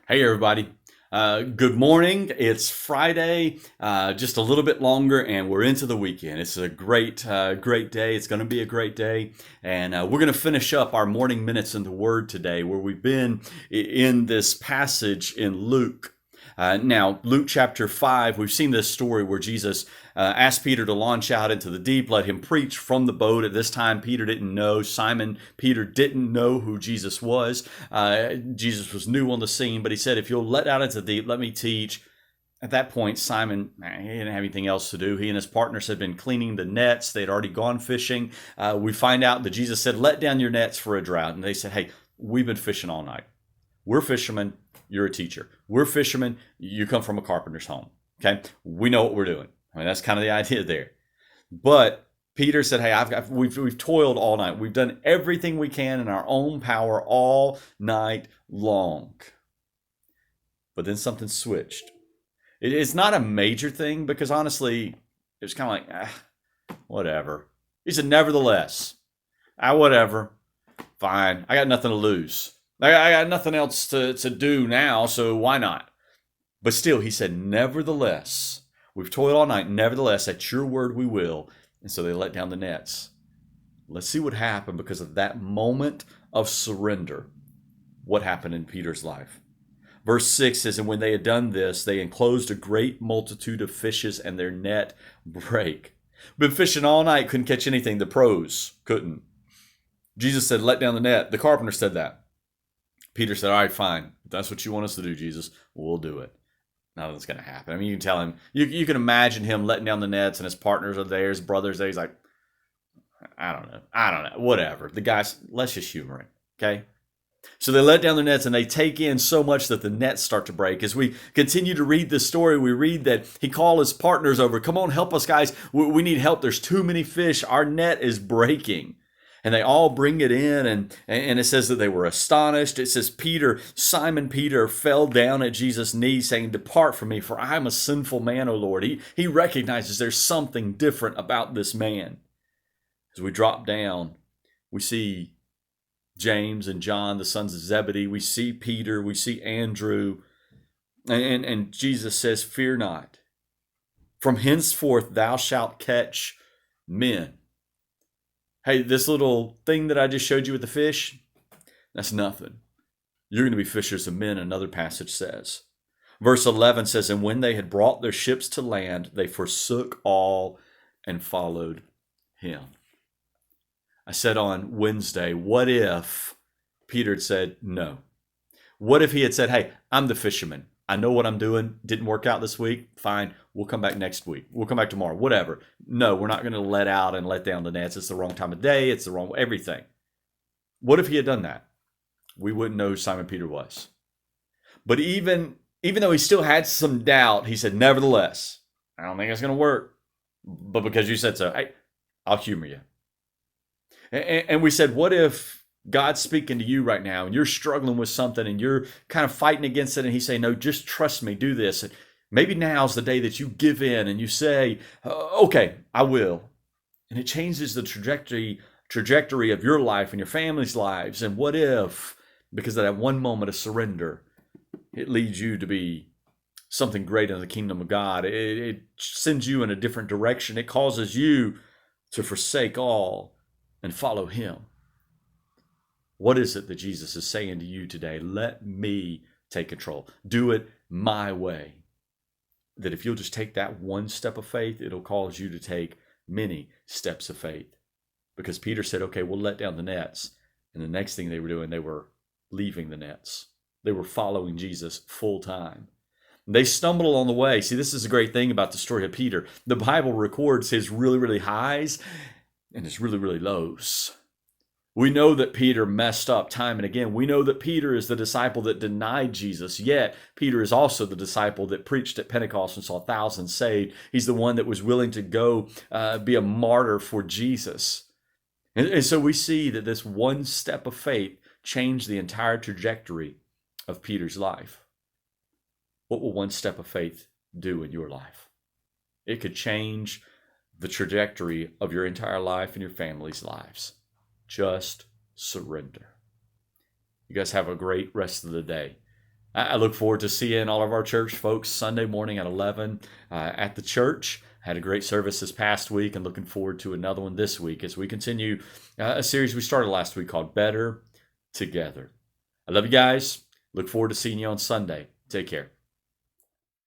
Hey, everybody. Good morning. It's Friday, just a little bit longer, and we're into the weekend. It's a great day. It's going to be a great day. And we're going to finish up our morning minutes in the Word today, where we've been in this passage in Luke. Now, Luke chapter 5, we've seen this story where Jesus asked Peter to launch out into the deep, let him preach from the boat. At this time, Peter didn't know. Simon Peter didn't know who Jesus was. Jesus was new on the scene, but he said, if you'll let out into the deep, let me teach. At that point, Simon, he didn't have anything else to do. He and his partners had been cleaning the nets. They'd already gone fishing. We find out that Jesus said, let down your nets for a drought. And they said, hey, we've been fishing all night. We're fishermen. You're a teacher. We're fishermen. You come from a carpenter's home. Okay? We know what we're doing. I mean, that's kind of the idea there. But Peter said, hey, we've toiled all night. We've done everything we can in our own power all night long. But then something switched. It's not a major thing because honestly, it was kind of like, whatever. He said, nevertheless, whatever. Fine. I got nothing to lose. I got nothing else to do now, so why not? But still, he said, nevertheless, we've toiled all night. Nevertheless, at your word we will. And so they let down the nets. Let's see what happened because of that moment of surrender. What happened in Peter's life? Verse 6 says, and when they had done this, they enclosed a great multitude of fishes and their net brake. Been fishing all night, couldn't catch anything. The pros couldn't. Jesus said, let down the net. The carpenter said that. Peter said, all right, fine. If that's what you want us to do, Jesus, we'll do it. Nothing's going to happen. I mean, you can tell him, you can imagine him letting down the nets and his partners are there, his brothers there. He's like, I don't know, whatever. The guys, let's just humor him, okay? So they let down their nets and they take in so much that the nets start to break. As we continue to read this story, we read that he called his partners over. Come on, help us, guys. We need help. There's too many fish. Our net is breaking. And they all bring it in, and it says that they were astonished. It says Simon Peter fell down at Jesus' knees, saying, depart from me, for I am a sinful man, O Lord. He recognizes there's something different about this man. As we drop down, we see James and John, the sons of Zebedee. We see Peter. We see Andrew. And Jesus says, fear not. From henceforth thou shalt catch men. Hey, this little thing that I just showed you with the fish, that's nothing. You're going to be fishers of men, another passage says. Verse 11 says, and when they had brought their ships to land, they forsook all and followed him. I said on Wednesday, what if Peter had said no? What if he had said, hey, I'm the fisherman. I know what I'm doing. Didn't work out this week. Fine. We'll come back next week. We'll come back tomorrow. Whatever. No, we're not going to let out and let down the nets. It's the wrong time of day. It's the wrong everything. What if he had done that? We wouldn't know who Simon Peter was. But even though he still had some doubt, he said, nevertheless, I don't think it's going to work. But because you said so, hey, I'll humor you. And we said, what if God's speaking to you right now and you're struggling with something and you're kind of fighting against it and he's saying, no, just trust me, do this. And maybe now's the day that you give in and you say, okay, I will. And it changes the trajectory of your life and your family's lives. And what if, because of that one moment of surrender, it leads you to be something great in the kingdom of God. It sends you in a different direction. It causes you to forsake all and follow him. What is it that Jesus is saying to you today? Let me take control. Do it my way. That if you'll just take that one step of faith, it'll cause you to take many steps of faith. Because Peter said, okay, we'll let down the nets. And the next thing they were doing, they were leaving the nets. They were following Jesus full time. They stumbled along the way. See, this is a great thing about the story of Peter. The Bible records his really, really highs and his really, really lows. We know that Peter messed up time and again. We know that Peter is the disciple that denied Jesus. Yet, Peter is also the disciple that preached at Pentecost and saw thousands saved. He's the one that was willing to go be a martyr for Jesus. And so we see that this one step of faith changed the entire trajectory of Peter's life. What will one step of faith do in your life? It could change the trajectory of your entire life and your family's lives. Just surrender. You guys have a great rest of the day. I look forward to seeing all of our church folks Sunday morning at 11 at the church. Had a great service this past week and looking forward to another one this week as we continue a series we started last week called Better Together. I love you guys. Look forward to seeing you on Sunday. Take care.